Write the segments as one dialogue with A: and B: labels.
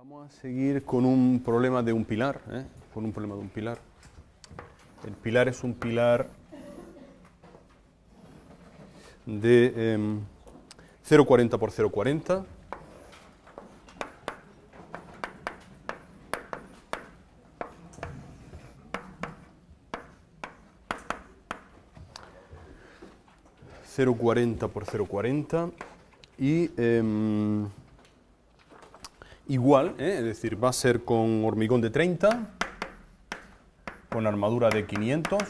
A: Vamos a seguir con un problema de un pilar, con un problema de un pilar. El pilar es un pilar de 0,40 por 0,40. .40 por 0,40 y igual, es decir, va a ser con hormigón de 30, con armadura de 500,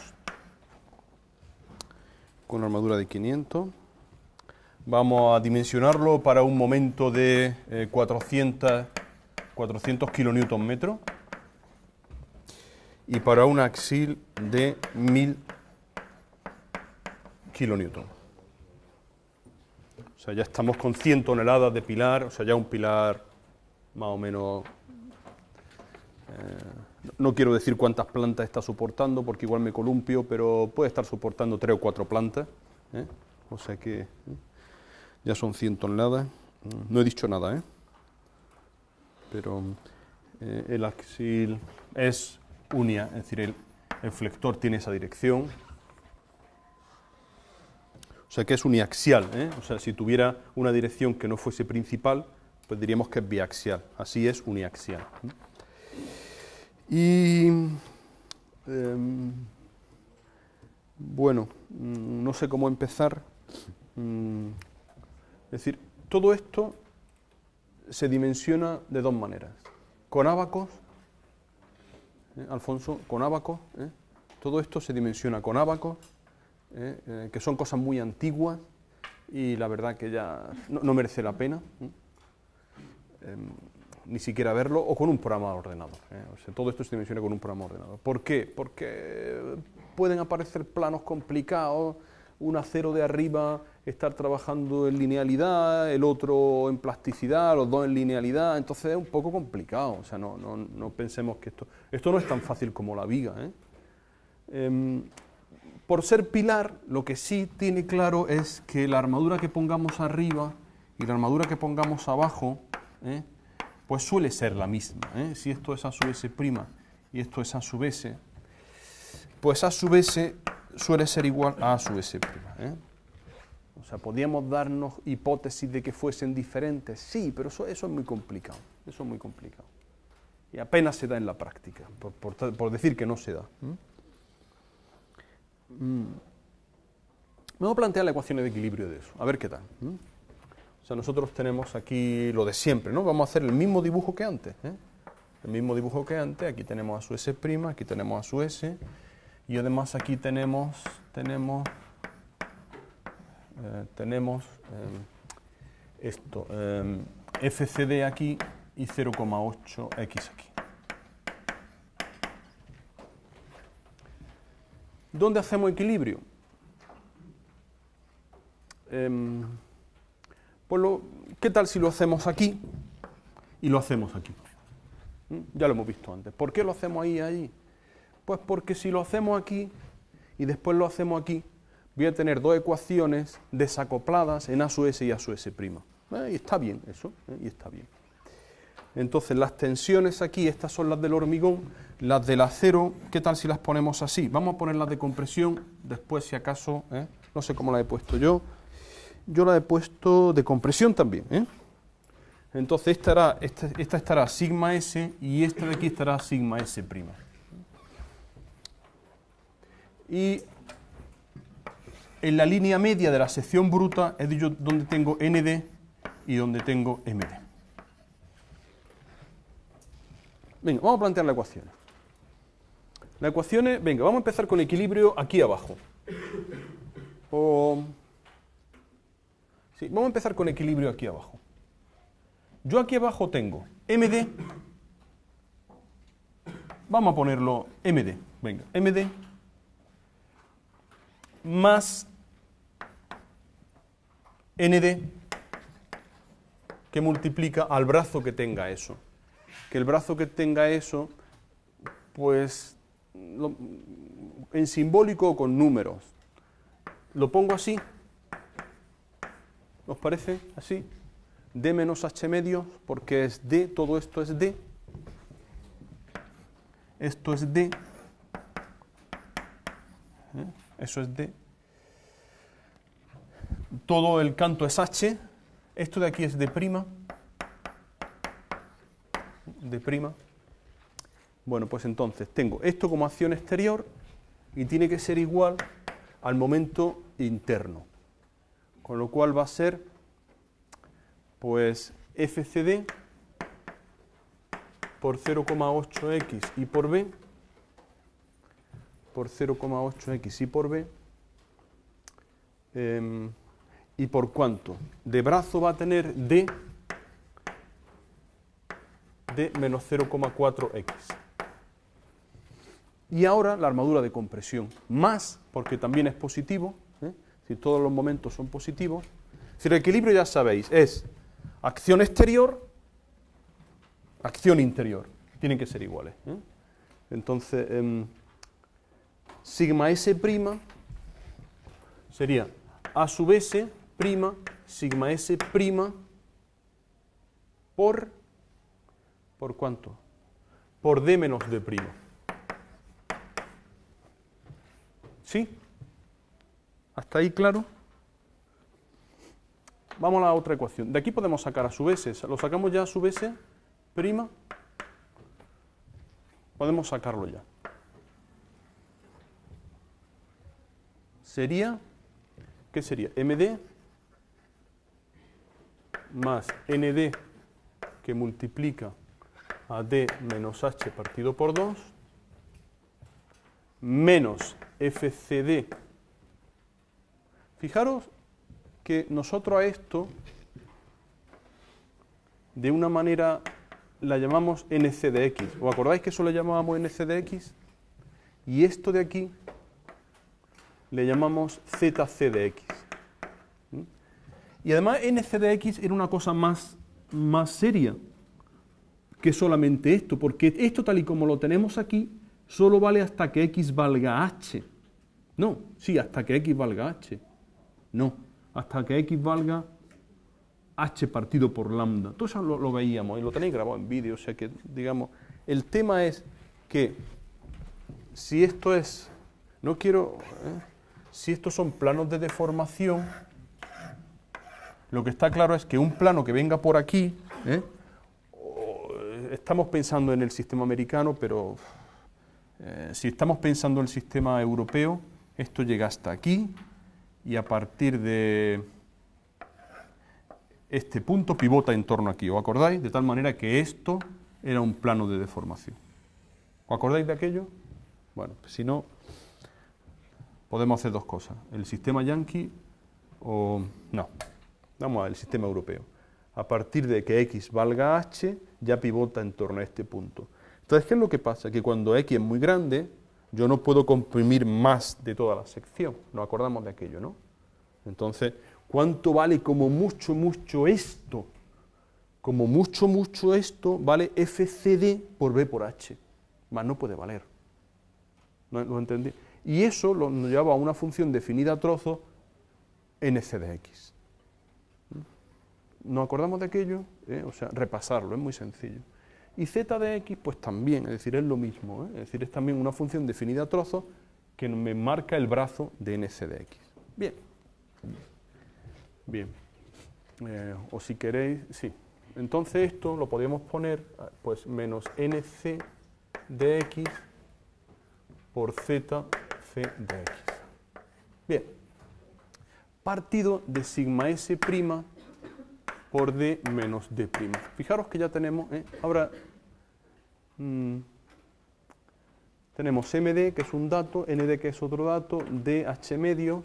A: Vamos a dimensionarlo para un momento de 400 kN y para un axil de 1000 kN. O sea, ya estamos con 100 toneladas de pilar, o sea, ya un pilar más o menos... no quiero decir cuántas plantas está soportando, porque igual me columpio, pero puede estar soportando 3 o 4 plantas. O sea que ya son 100 toneladas. No he dicho nada, pero el axil es unia, es decir, el flector tiene esa dirección. O sea que es uniaxial, O sea, si tuviera una dirección que no fuese principal, pues diríamos que es biaxial. Así es uniaxial. Y bueno, no sé cómo empezar. Es decir, todo esto se dimensiona de dos maneras. Con ábacos, Alfonso, con ábacos. Todo esto se dimensiona con ábacos, que son cosas muy antiguas y la verdad que ya no merece la pena ni siquiera verlo, o con un programa de ordenador. O sea, todo esto se dimensiona con un programa de ordenador. ¿Por qué? Porque pueden aparecer planos complicados, un acero de arriba estar trabajando en linealidad, el otro en plasticidad, los dos en linealidad, entonces es un poco complicado. O sea, no pensemos que esto no es tan fácil como la viga. Por ser pilar, lo que sí tiene claro es que la armadura que pongamos arriba y la armadura que pongamos abajo, pues suele ser la misma. Si esto es A sub S' y esto es A sub S, pues A sub S suele ser igual a A sub S'. O sea, ¿podríamos darnos hipótesis de que fuesen diferentes? Sí, pero eso es muy complicado. Eso es muy complicado. Y apenas se da en la práctica, por decir que no se da. Vamos a plantear las ecuaciones de equilibrio de eso, a ver qué tal. O sea, nosotros tenemos aquí lo de siempre, ¿no? Vamos a hacer el mismo dibujo que antes. El mismo dibujo que antes. Aquí tenemos A sub S', aquí tenemos A sub S. Y además aquí tenemos esto, FCD aquí y 0,8X aquí. ¿Dónde hacemos equilibrio? ¿Qué tal si lo hacemos aquí y lo hacemos aquí? Ya lo hemos visto antes. ¿'Por qué lo hacemos ahí? Pues porque si lo hacemos aquí y después lo hacemos aquí, voy a tener dos ecuaciones desacopladas en A sub S y A sub S'. Y está bien eso, y está bien. Entonces las tensiones aquí, estas son las del hormigón, las del acero, ¿qué tal si las ponemos así? Vamos a poner las de compresión, después si acaso, no sé cómo la he puesto yo la he puesto de compresión también. Entonces esta estará sigma S y esta de aquí estará sigma S'. Y en la línea media de la sección bruta es donde tengo ND y donde tengo MD. Venga, vamos a plantear las ecuaciones. Las ecuaciones, venga, vamos a empezar con equilibrio aquí abajo. Sí, vamos a empezar con equilibrio aquí abajo. Yo aquí abajo tengo MD. Vamos a ponerlo MD. Venga, MD más ND, que multiplica al brazo que tenga eso. Que el brazo que tenga eso, pues, en simbólico o con números. Lo pongo así. ¿Os parece? Así. D menos H medios, porque es D, todo esto es D. Esto es D. Eso es D. Todo el canto es H. Esto de aquí es D'. D'. Bueno, pues entonces tengo esto como acción exterior y tiene que ser igual al momento interno. Con lo cual va a ser, pues, FCD por 0,8x y por b, por 0,8x y por b, ¿y por cuánto? De brazo va a tener d menos 0,4x. Y ahora la armadura de compresión, más, porque también es positivo, si todos los momentos son positivos. Si el equilibrio, ya sabéis, es acción exterior, acción interior, tienen que ser iguales. Entonces, sigma S' sería A sub S', sigma S' ¿por cuánto? Por D menos D'. ¿Sí? ¿Hasta ahí claro? Vamos a la otra ecuación. De aquí podemos sacar a sub S. ¿Lo sacamos ya a sub S'? Podemos sacarlo ya. Sería, ¿qué sería? MD más ND que multiplica a D menos H partido por 2 menos FCD. Fijaros que nosotros a esto de una manera la llamamos NC de X. ¿Os acordáis que eso le llamábamos NC de X? Y esto de aquí le llamamos ZC de X. Y además NC de X era una cosa más seria que solamente esto, porque esto tal y como lo tenemos aquí, solo vale hasta que X valga H. No, sí, hasta que X valga H. No, hasta que X valga H partido por lambda. Todo eso lo veíamos y lo tenéis grabado en vídeo, o sea que, digamos, el tema es que si esto es, no quiero, si estos son planos de deformación, lo que está claro es que un plano que venga por aquí, estamos pensando en el sistema americano, pero si estamos pensando en el sistema europeo, esto llega hasta aquí y a partir de este punto pivota en torno aquí, ¿os acordáis? De tal manera que esto era un plano de deformación. ¿Os acordáis de aquello? Bueno, pues si no, podemos hacer dos cosas. El sistema yankee o... no, vamos a ver el sistema europeo. A partir de que X valga H, ya pivota en torno a este punto. Entonces, ¿qué es lo que pasa? Que cuando X es muy grande, yo no puedo comprimir más de toda la sección. Nos acordamos de aquello, ¿no? Entonces, ¿cuánto vale como mucho esto? Como mucho esto vale FCD por B por H. Más no puede valer. ¿No lo entendí? Y eso nos lleva a una función definida a trozos NC de X. ¿Nos acordamos de aquello? O sea, repasarlo, es muy sencillo. Y Z de X, pues también, es decir, es lo mismo. Es decir, es también una función definida a trozos que me marca el brazo de NC de X. Bien. Bien. O si queréis, sí. Entonces esto lo podríamos poner, pues, menos NC de X por ZC de X. Bien. Partido de sigma S' por D menos D'. Fijaros que ya tenemos, ahora tenemos MD, que es un dato, ND, que es otro dato, DH medios,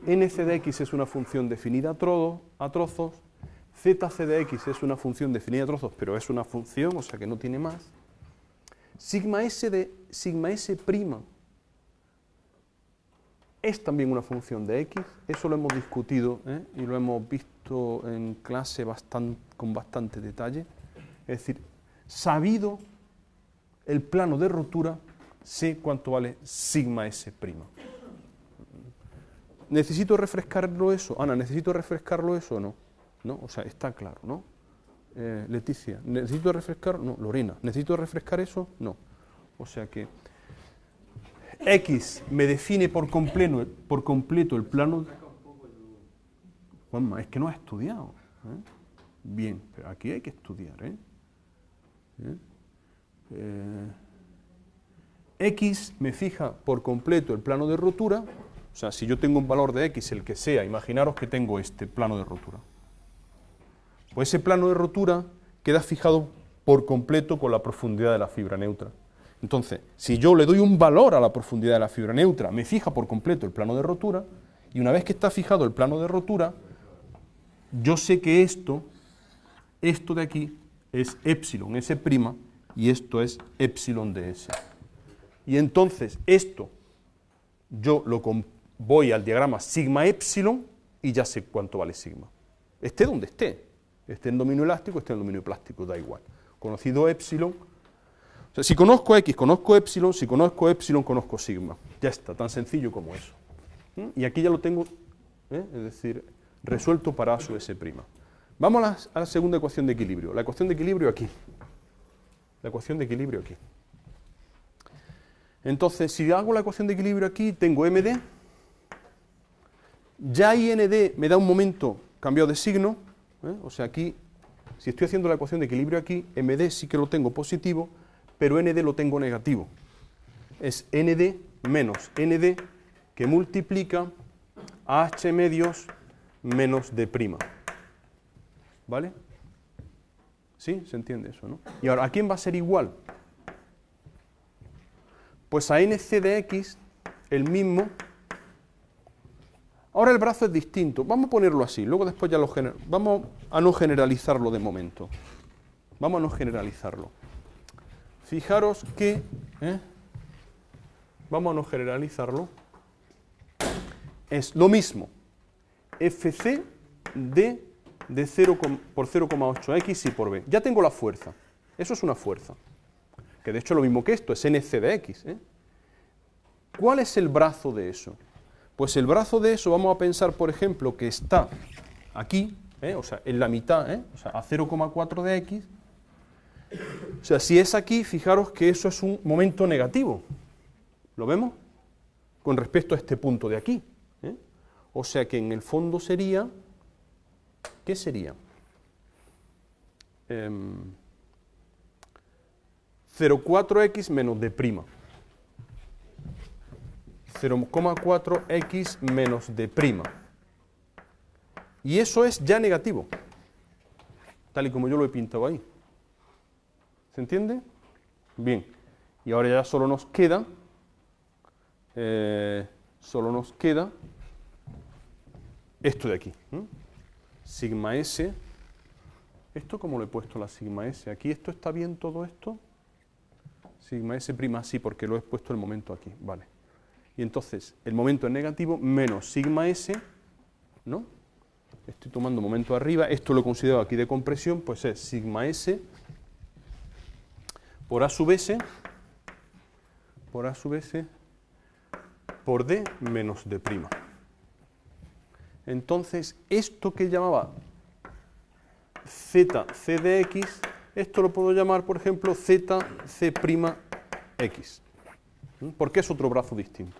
A: NC de X es una función definida a trozos, ZC de X es una función definida a trozos, pero es una función, o sea que no tiene más. Sigma S' es también una función de X, eso lo hemos discutido y lo hemos visto en clase con bastante detalle. Es decir, sabido el plano de rotura, sé cuánto vale sigma S'. ¿Necesito refrescarlo eso? Ana, ¿necesito refrescarlo eso o no? ¿no? O sea, está claro, ¿no? Leticia, ¿necesito refrescar? No. Lorena, ¿necesito refrescar eso? No. O sea que X me define por completo el plano. Juanma, es que no has estudiado. ¿Eh? Bien, pero aquí hay que estudiar. X me fija por completo el plano de rotura. O sea, si yo tengo un valor de X, el que sea, imaginaros que tengo este plano de rotura. Pues ese plano de rotura queda fijado por completo con la profundidad de la fibra neutra. Entonces, si yo le doy un valor a la profundidad de la fibra neutra, me fija por completo el plano de rotura, y una vez que está fijado el plano de rotura, yo sé que esto de aquí es epsilon S', y esto es epsilon ds. Y entonces esto, yo voy al diagrama sigma epsilon, y ya sé cuánto vale sigma. Esté donde esté en dominio elástico, esté en dominio plástico, da igual. Conocido epsilon. O sea, si conozco X, conozco epsilon, si conozco epsilon, conozco sigma. Ya está, tan sencillo como eso. Y aquí ya lo tengo, es decir, resuelto para A sub S'. Vamos a la segunda ecuación de equilibrio. La ecuación de equilibrio aquí. La ecuación de equilibrio aquí. Entonces, si hago la ecuación de equilibrio aquí, tengo MD. Ya IND me da un momento cambiado de signo. O sea, aquí, si estoy haciendo la ecuación de equilibrio aquí, MD sí que lo tengo positivo, pero ND lo tengo negativo. Es ND menos ND que multiplica a H medios menos D'. ¿Vale? ¿Sí? ¿Se entiende eso, no? Y ahora, ¿a quién va a ser igual? Pues a NC de X, el mismo. Ahora el brazo es distinto. Vamos a ponerlo así, luego después ya vamos a no generalizarlo de momento. Vamos a no generalizarlo. Fijaros que, vamos a no generalizarlo, es lo mismo FC de 0 por 0,8 X y por B. Ya tengo la fuerza. Eso es una fuerza. Que de hecho es lo mismo que esto, es NC de X. ¿Cuál es el brazo de eso? Pues el brazo de eso, vamos a pensar, por ejemplo, que está aquí, o sea, en la mitad, o sea, a 0,4 de X. O sea, si es aquí, fijaros que eso es un momento negativo. ¿Lo vemos? Con respecto a este punto de aquí. O sea que en el fondo sería, ¿qué sería? 0,4x menos D'. 0,4x menos D'. Y eso es ya negativo, tal y como yo lo he pintado ahí. ¿Se entiende? Bien. Y ahora ya solo nos queda esto de aquí. Sigma S. ¿Esto cómo lo he puesto la sigma S? ¿Aquí esto está bien todo esto? Sigma S', sí, porque lo he puesto el momento aquí. Vale. Y entonces, el momento es negativo menos sigma S, ¿no? Estoy tomando momento arriba, esto lo he considerado aquí de compresión, pues es sigma S por A sub S, por D menos D'. Entonces, esto que llamaba ZC de X, esto lo puedo llamar, por ejemplo, ZC'. X. Porque es otro brazo distinto.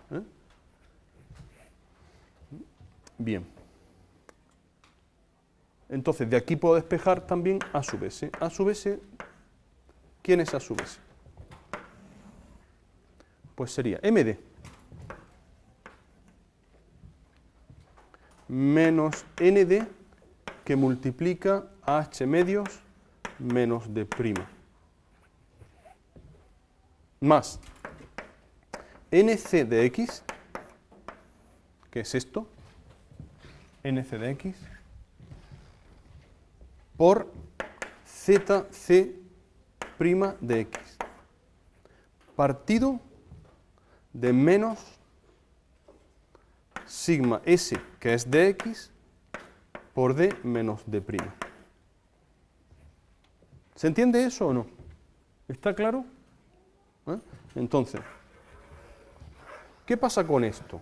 A: Bien. Entonces, de aquí puedo despejar también A sub S. A sub S, ¿quién es A sub S? Pues sería MD menos ND que multiplica a H medios menos D'. Más NC de X, ¿qué es esto? NC de X por ZC' de X, partido de menos sigma S, que es de X, por D menos D'. ¿Se entiende eso o no? ¿Está claro? Entonces, ¿qué pasa con esto?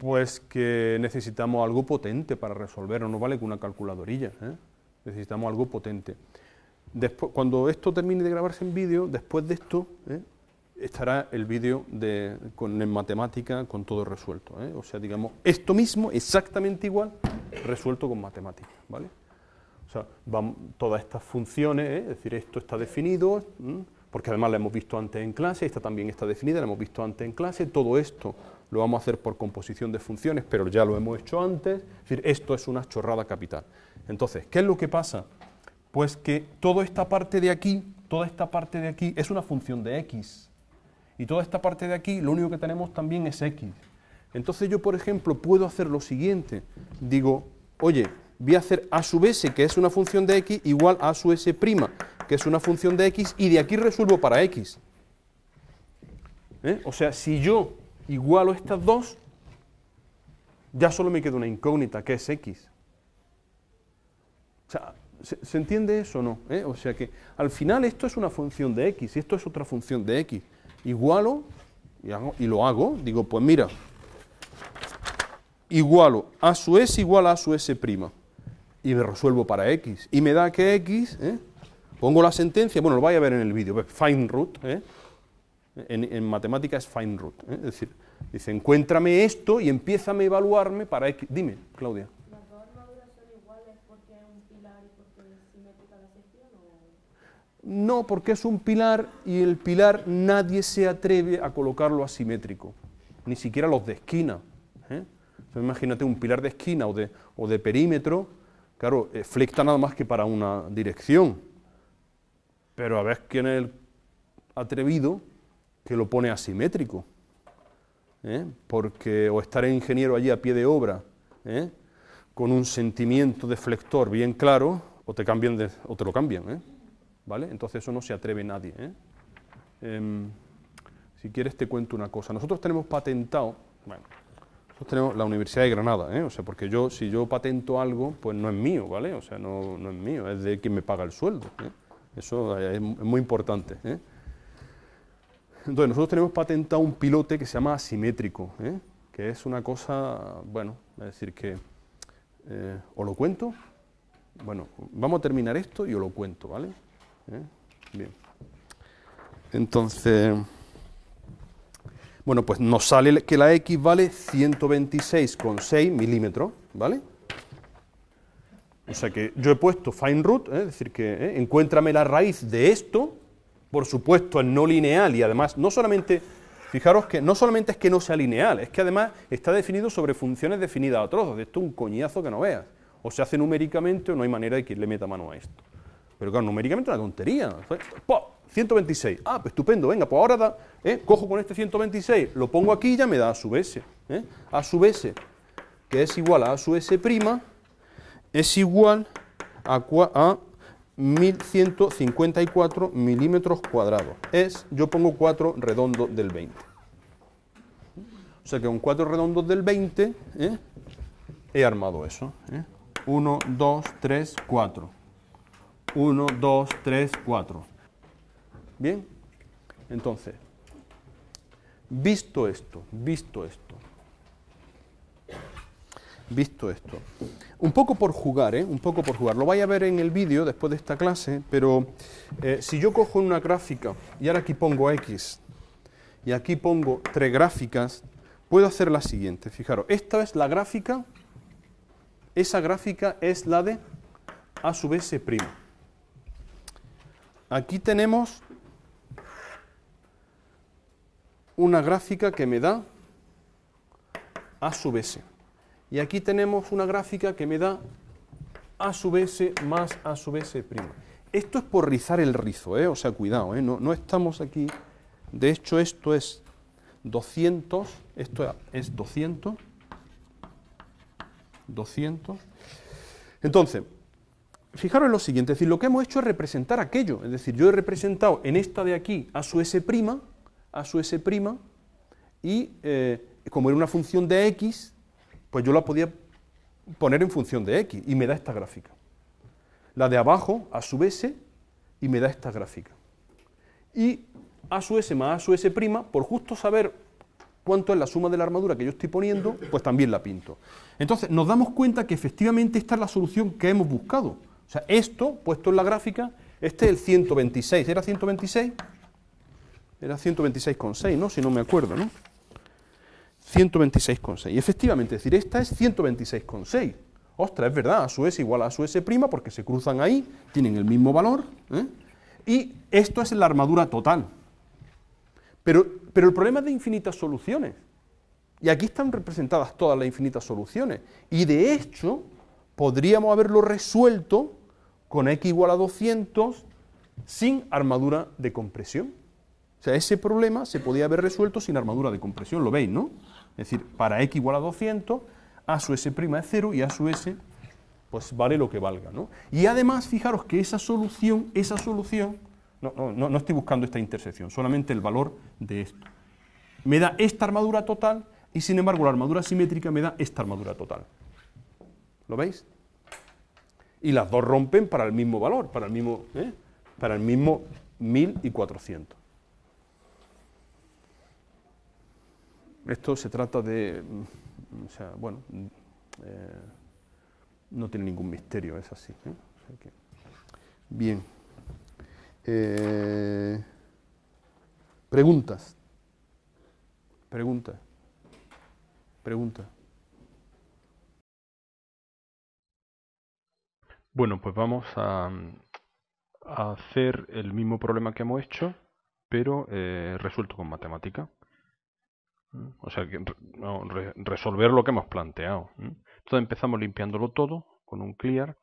A: Pues que necesitamos algo potente para resolverlo, no vale con una calculadorilla, ¿eh? Necesitamos algo potente. Después, cuando esto termine de grabarse en vídeo, después de esto, estará el vídeo en matemática con todo resuelto, ¿eh? O sea, digamos, esto mismo, exactamente igual, resuelto con matemáticas, ¿vale? O sea, todas estas funciones, es decir, esto está definido, porque además la hemos visto antes en clase, esta también está definida, la hemos visto antes en clase, todo esto lo vamos a hacer por composición de funciones, pero ya lo hemos hecho antes, es decir, esto es una chorrada capital. Entonces, ¿qué es lo que pasa? Pues que toda esta parte de aquí es una función de x, y toda esta parte de aquí, lo único que tenemos también es x. Entonces yo, por ejemplo, puedo hacer lo siguiente, digo, oye, voy a hacer a sub s, que es una función de x, igual a sub s', que es una función de x, y de aquí resuelvo para x. O sea, si yo igualo estas dos, ya solo me queda una incógnita, que es x. O sea, ¿se entiende eso o no? O sea que al final esto es una función de x, y esto es otra función de x. Igualo, y lo hago, digo, pues mira, igualo a sub s igual a sub s', y me resuelvo para x, y me da que x, pongo la sentencia, bueno, lo vais a ver en el vídeo, find root, en matemática es find root, es decir, dice, encuéntrame esto y empiézame a evaluarme para x. Dime, Claudia.
B: ¿Las dos armaduras son iguales porque es un pilar y porque es simétrica la sección?
A: No, porque es un pilar y el pilar nadie se atreve a colocarlo asimétrico, ni siquiera los de esquina. Entonces, imagínate un pilar de esquina o de perímetro, claro, flecta nada más que para una dirección, pero a ver quién es el atrevido que lo pone asimétrico, porque o estaré ingeniero allí a pie de obra, con un sentimiento de flector bien claro, o te lo cambian, ¿vale? Entonces eso no se atreve nadie, si quieres te cuento una cosa. Nosotros tenemos patentado, bueno, nosotros tenemos la Universidad de Granada, o sea, porque si yo patento algo, pues no es mío, ¿vale? O sea, no es mío, es de quien me paga el sueldo, Eso es muy importante, Entonces, nosotros tenemos patentado un pilote que se llama asimétrico, que es una cosa, bueno, es decir, que os lo cuento. Bueno, vamos a terminar esto y os lo cuento, ¿vale? Bien. Entonces, bueno, pues nos sale que la x vale 126,6 milímetros, ¿vale? O sea que yo he puesto find root, es decir, que encuéntrame la raíz de esto. Por supuesto, es no lineal y además, no solamente, fijaros que no solamente es que no sea lineal, es que además está definido sobre funciones definidas a trozos. Esto es un coñazo que no veas. O se hace numéricamente o no hay manera de que le meta mano a esto. Pero claro, numéricamente es una tontería. 126. Ah, pues estupendo, venga, pues ahora cojo con este 126, lo pongo aquí y ya me da a sub s. A sub s, que es igual a sub s', es igual a 1154 milímetros cuadrados. Yo pongo 4 redondos del 20. O sea que con 4 redondos del 20 he armado eso. 1, 2, 3, 4. 1, 2, 3, 4. Bien, entonces, visto esto, un poco por jugar, lo vais a ver en el vídeo después de esta clase, pero si yo cojo una gráfica y ahora aquí pongo x y aquí pongo 3 gráficas, puedo hacer la siguiente, fijaros, esta es la gráfica, esa gráfica es la de a sub s'. Aquí tenemos una gráfica que me da a sub s. Y aquí tenemos una gráfica que me da a sub s más a sub s'. Esto es por rizar el rizo, o sea, cuidado, no estamos aquí. De hecho, esto es 200, esto es 200. Entonces, fijaros en lo siguiente, es decir, lo que hemos hecho es representar aquello, es decir, yo he representado en esta de aquí a su s', y como era una función de x, pues yo la podía poner en función de x, y me da esta gráfica. La de abajo, a sub s, y me da esta gráfica. Y a sub s más a sub s', por justo saber cuánto es la suma de la armadura que yo estoy poniendo, pues también la pinto. Entonces nos damos cuenta que efectivamente esta es la solución que hemos buscado. O sea, esto, puesto en la gráfica, este es el 126. ¿Era 126? Era 126,6, ¿no? Si no me acuerdo, ¿no? 126,6. Y efectivamente, es decir, esta es 126,6. Ostras, es verdad, a su S igual a su S' porque se cruzan ahí, tienen el mismo valor, ¿eh? Y esto es la armadura total. Pero el problema es de infinitas soluciones. Y aquí están representadas todas las infinitas soluciones. Y de hecho, podríamos haberlo resuelto con x igual a 200 sin armadura de compresión. O sea, ese problema se podía haber resuelto sin armadura de compresión, lo veis, ¿no? Es decir, para x igual a 200, a su s' es 0 y a su s, pues vale lo que valga, ¿no? Y además, fijaros que esa solución, no estoy buscando esta intersección, solamente el valor de esto. Me da esta armadura total y sin embargo la armadura simétrica me da esta armadura total. ¿Lo veis? Y las dos rompen para el mismo valor, para el mismo 1400. Esto se trata de, o sea, bueno, no tiene ningún misterio, es así, ¿eh? O sea que, bien. Preguntas. Preguntas. Preguntas.
C: Bueno, pues vamos a hacer el mismo problema que hemos hecho, pero resuelto con matemática. O sea, que resolver lo que hemos planteado. Entonces empezamos limpiándolo todo con un clear.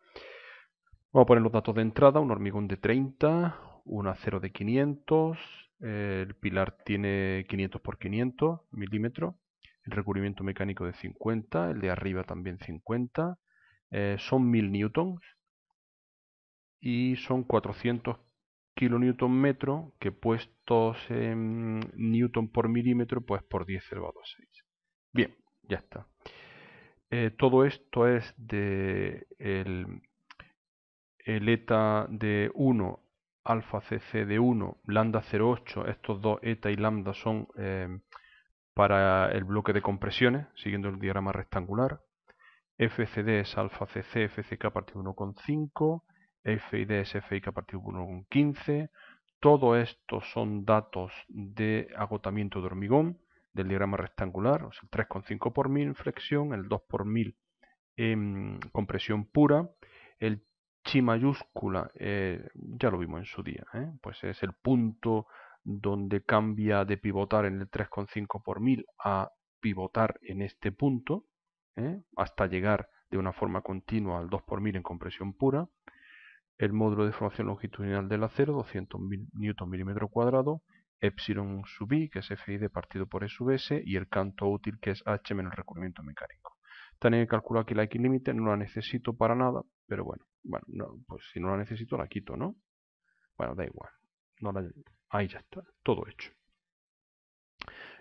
C: Vamos a poner los datos de entrada, un hormigón de 30, un acero de 500, el pilar tiene 500 por 500 milímetros, el recubrimiento mecánico de 50, el de arriba también 50, son 1000 newtons y son 400 kilonewton metro que puestos en newton por milímetro, pues por 10 elevado a 6. Bien, ya está. Todo esto es de el eta de 1, alfa cc de 1, lambda 0,8, estos dos eta y lambda son para el bloque de compresiones, siguiendo el diagrama rectangular. FCD es alfa cc, FCK partido de 1,5, FID es FIK partido de 1,15. Todo esto son datos de agotamiento de hormigón del diagrama rectangular, o sea, el 3,5 por 1000 en flexión, el 2 por 1000 en compresión pura. El chi mayúscula, ya lo vimos en su día, pues es el punto donde cambia de pivotar en el 3,5 por 1000 a pivotar en este punto, hasta llegar de una forma continua al 2 por 1000 en compresión pura. El módulo de deformación longitudinal del acero, 200.000 newton milímetro cuadrado, epsilon sub i, que es FID partido por E sub S, y el canto útil, que es H menos el recubrimiento mecánico. Tenéis que calcular aquí la X límite, no la necesito para nada, pero bueno, no, pues si no la necesito la quito, ¿no? Bueno, da igual. Ahí ya está, todo hecho.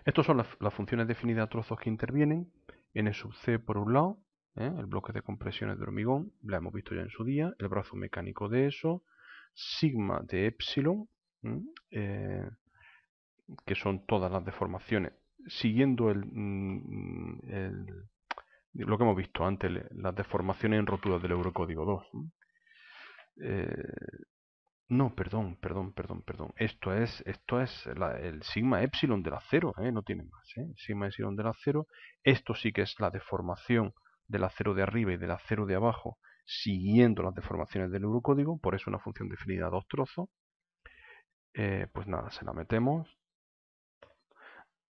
C: Estas son las funciones definidas a trozos que intervienen. N sub C por un lado, el bloque de compresiones de hormigón, la hemos visto ya en su día, el brazo mecánico de eso, sigma de epsilon, que son todas las deformaciones, siguiendo lo que hemos visto antes, las deformaciones en roturas del Eurocódigo 2. No, perdón. Esto es el sigma epsilon del acero, no tiene más. Sigma epsilon del acero. Esto sí que es la deformación del acero de arriba y del acero de abajo, siguiendo las deformaciones del Eurocódigo. Por eso una función definida a dos trozos. Pues nada, se la metemos.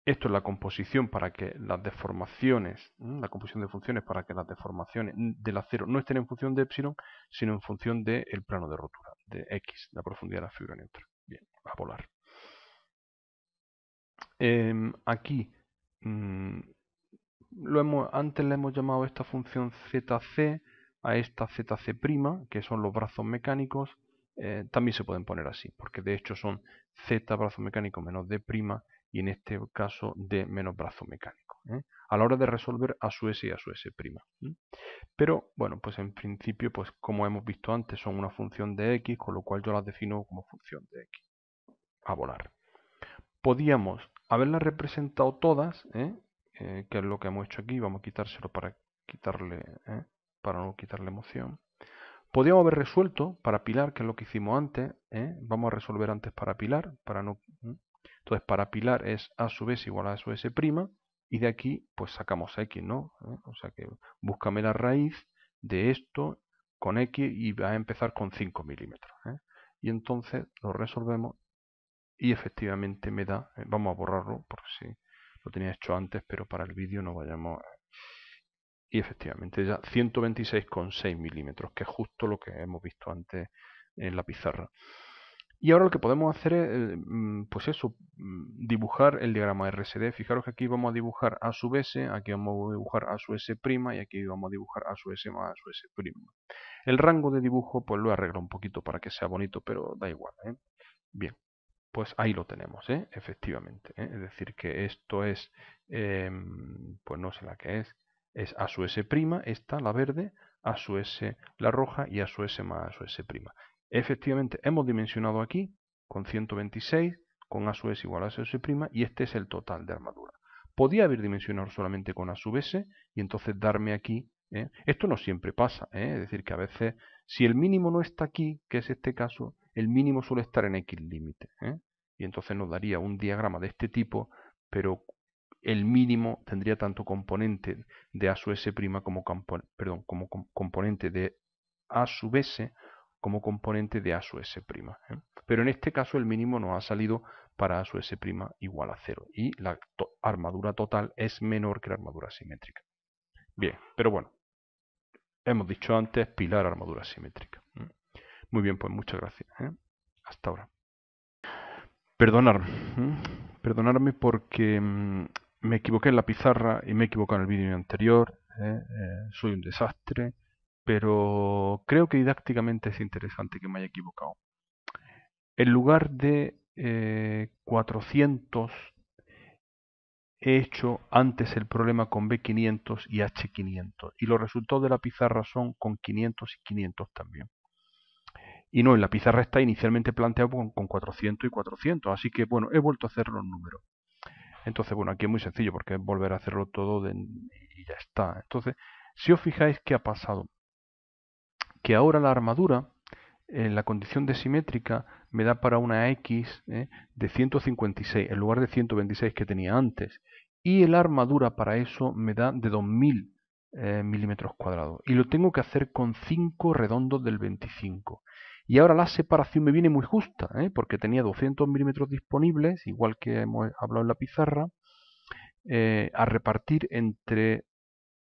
C: Esto es la composición para que las deformaciones, la composición de funciones para que las deformaciones del acero no estén en función de epsilon, sino en función del plano de rotura, de X, la profundidad de la fibra neutra. Bien, a volar. Aquí, antes le hemos llamado esta función ZC a esta ZC', que son los brazos mecánicos. También se pueden poner así, porque de hecho son Z brazo mecánico menos D', y en este caso D menos brazo mecánico, a la hora de resolver a su S y a su S'. Pero bueno, pues en principio, pues como hemos visto antes, son una función de X, con lo cual yo las defino como función de X. A volar. podíamos haberlas representado todas, que es lo que hemos hecho aquí. Vamos a quitárselo para no quitarle emoción. Podíamos haber resuelto para pilar, que es lo que hicimos antes. Vamos a resolver antes para pilar, para no. Entonces, para pilar es a sub s igual a su s', y de aquí pues sacamos x, ¿no? O sea que búscame la raíz de esto con x y va a empezar con 5 milímetros. Y entonces lo resolvemos y efectivamente me da, vamos a borrarlo por si lo tenía hecho antes, pero para el vídeo no vayamos y efectivamente ya 126,6 milímetros, que es justo lo que hemos visto antes en la pizarra. Y ahora lo que podemos hacer es, pues eso, dibujar el diagrama RSD. Fijaros que aquí vamos a dibujar a sub s, aquí vamos a dibujar a su s' y aquí vamos a dibujar a su s más a su s'. El rango de dibujo pues lo arreglo un poquito para que sea bonito, pero da igual. Bien, pues ahí lo tenemos, efectivamente. Es decir, que esto es, pues no sé la que es a su s', esta, la verde, a su s, la roja, y a su s más a su s'. Efectivamente, hemos dimensionado aquí con 126, con a sub s igual a su s', y este es el total de armadura. Podía haber dimensionado solamente con a sub s y entonces darme aquí. Esto no siempre pasa, es decir, que a veces, si el mínimo no está aquí, que es este caso, el mínimo suele estar en x límite. Y entonces nos daría un diagrama de este tipo, pero el mínimo tendría tanto componente de a sub s' como componente de a sub s como componente de a sub s'. Pero en este caso el mínimo nos ha salido para a sub s' igual a 0 y la armadura total es menor que la armadura simétrica. Bien, pero bueno, hemos dicho antes pilar armadura simétrica. Muy bien, pues muchas gracias. Hasta ahora. Perdonadme porque me equivoqué en la pizarra y me he equivocado en el vídeo anterior. Soy un desastre, pero creo que didácticamente es interesante que me haya equivocado. En lugar de 400, he hecho antes el problema con B500 y H500. Y los resultados de la pizarra son con 500 y 500 también. Y no, en la pizarra está inicialmente planteado con 400 y 400. Así que, bueno, he vuelto a hacer los números. Entonces, bueno, aquí es muy sencillo porque es volver a hacerlo todo y ya está. Entonces, si os fijáis, ¿qué ha pasado? Que ahora la armadura, en la condición de simétrica, me da para una X de 156 en lugar de 126 que tenía antes. Y la armadura para eso me da de 2000 milímetros cuadrados. Y lo tengo que hacer con 5 redondos del 25. Y ahora la separación me viene muy justa, porque tenía 200 milímetros disponibles, igual que hemos hablado en la pizarra, a repartir entre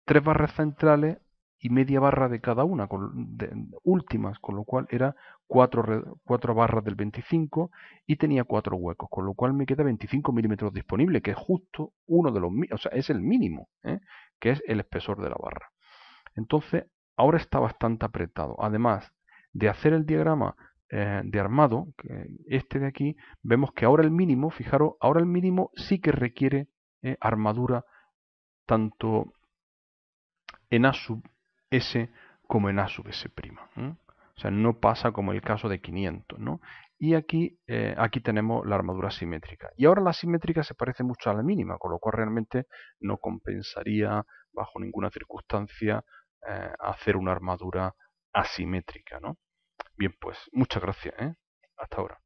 C: 3 barras centrales y media barra de cada una, últimas, con lo cual era 4 barras del 25 y tenía 4 huecos, con lo cual me queda 25 milímetros disponible, que es justo uno de los mínimos, o sea, es el mínimo, que es el espesor de la barra. Entonces, ahora está bastante apretado. Además de hacer el diagrama de armado, este de aquí, vemos que ahora el mínimo, fijaros, ahora el mínimo sí que requiere armadura tanto en A sub S como en A sub S'. O sea, no pasa como el caso de 500, ¿no? Y aquí tenemos la armadura simétrica. Y ahora la simétrica se parece mucho a la mínima, con lo cual realmente no compensaría bajo ninguna circunstancia hacer una armadura asimétrica, ¿no? Bien, pues muchas gracias, hasta ahora.